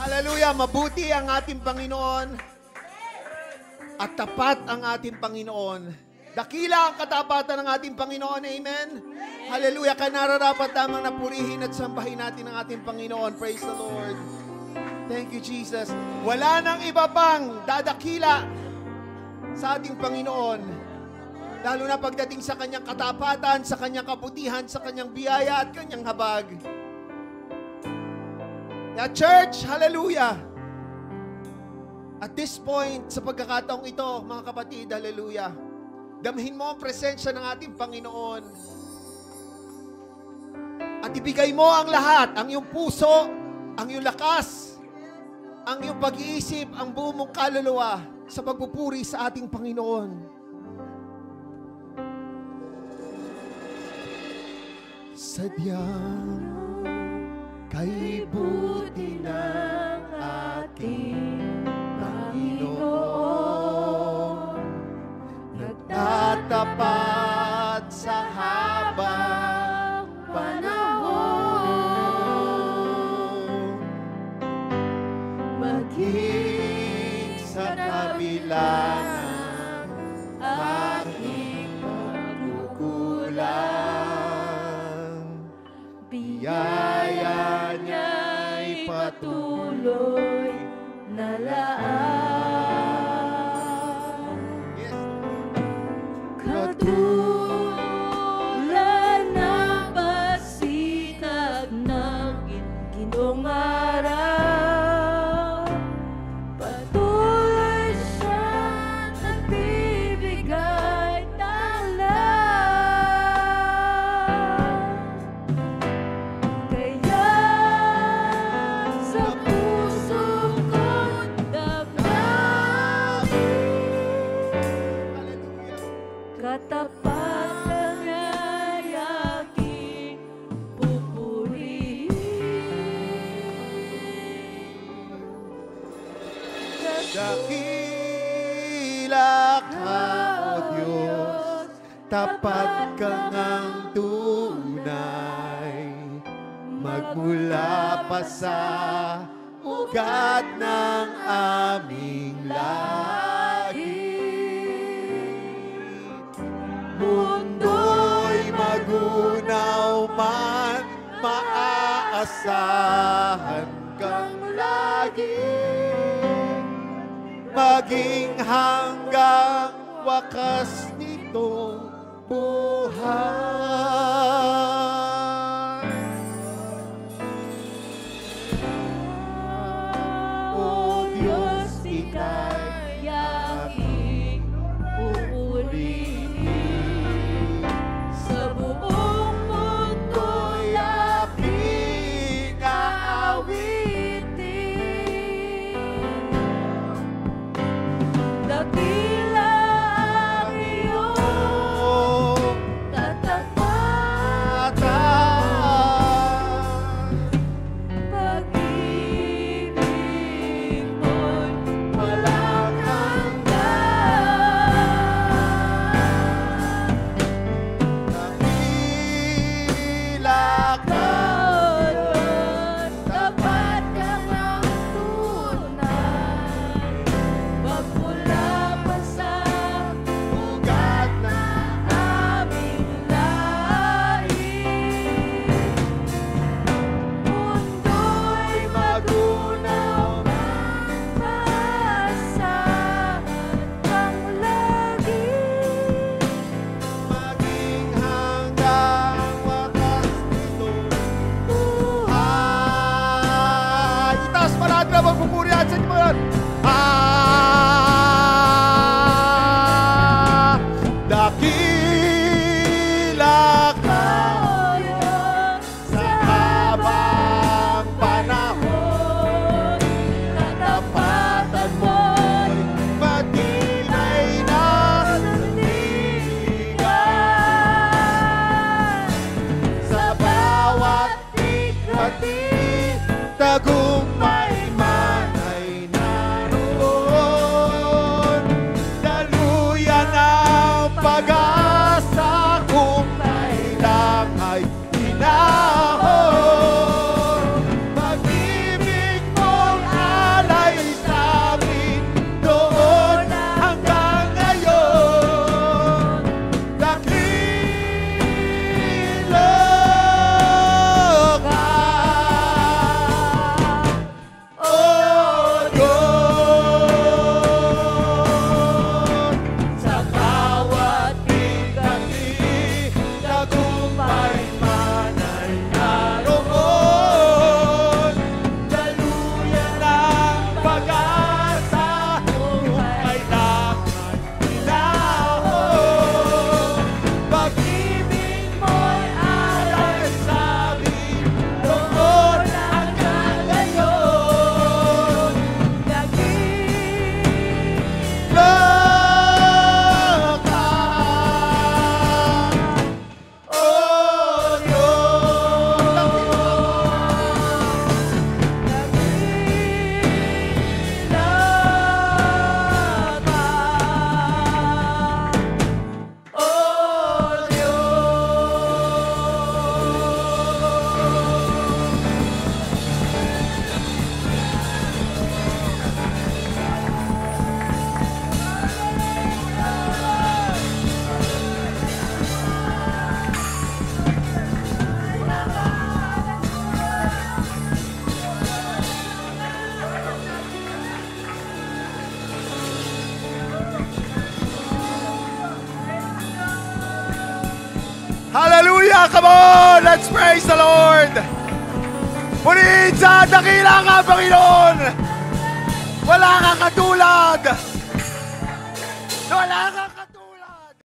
Hallelujah! Mabuti ang ating Panginoon at tapat ang ating Panginoon. Dakila ang katapatan ng ating Panginoon. Amen? Hallelujah! Kaya nararapat lamang na purihin at sambahin natin ang ating Panginoon. Praise the Lord. Thank you, Jesus. Wala nang iba pang dadakila sa ating Panginoon. Lalo na pagdating sa kanyang katapatan, sa kanyang kabutihan, sa kanyang biyaya at kanyang habag. Kaya church, hallelujah! At this point, sa pagkakataong ito, mga kapatid, hallelujah, damhin mo ang presensya ng ating Panginoon. At ibigay mo ang lahat, ang iyong puso, ang iyong lakas, ang iyong pag-iisip, ang buong mong kaluluwa sa pagpupuri sa ating Panginoon. Sadyang kay buti ng ating Panginoon, nagtatapat sa habang panahon, maging sa kabila ng aking pagkukulang, biyaya niya'y patuloy na laan. Yes. Katulad ng pasinag ng ginong araw, patuloy siya nagbibigay talan. Kaya sa puso ko't damdamin, katapatan niya'y aking pupurihin. Dakila ka, O Diyos, tapat ka ngang tunay, magmula pa sa ugat ng aming lahi. Mundo'y magunaw man, maaasahan kang lagi, maging hanggang wakas nitong buhay. O Diyos, ika'y aking pupurihin, sa buong mundo'y aking aawitin. Dakila ang iyong tatapatan, pag-ibig mo'y walang hanggan. Dakila ka, Diyos, tapat ka ng tunay, magmula pa sa ugat ng aming lahi. Mundo'y magunaw man, maasahan kang lagi, maging hanggang wakas nitong buhay. Itaas pa lahat na magpupuri at sa inyo mga yan. Dakila ka, O Diyos, sa habang panahon, katapatan mo'y matinay na sandigan. Sa bawat ikati, tagumpay man ay naroon. Daluyan ang pag-asa kung kailang ay hinahon. Pag-ibig mong Hallelujah! Come on! Let's praise the Lord! Purihin sa dakila ka, Panginoon! Wala kang katulad! Wala kang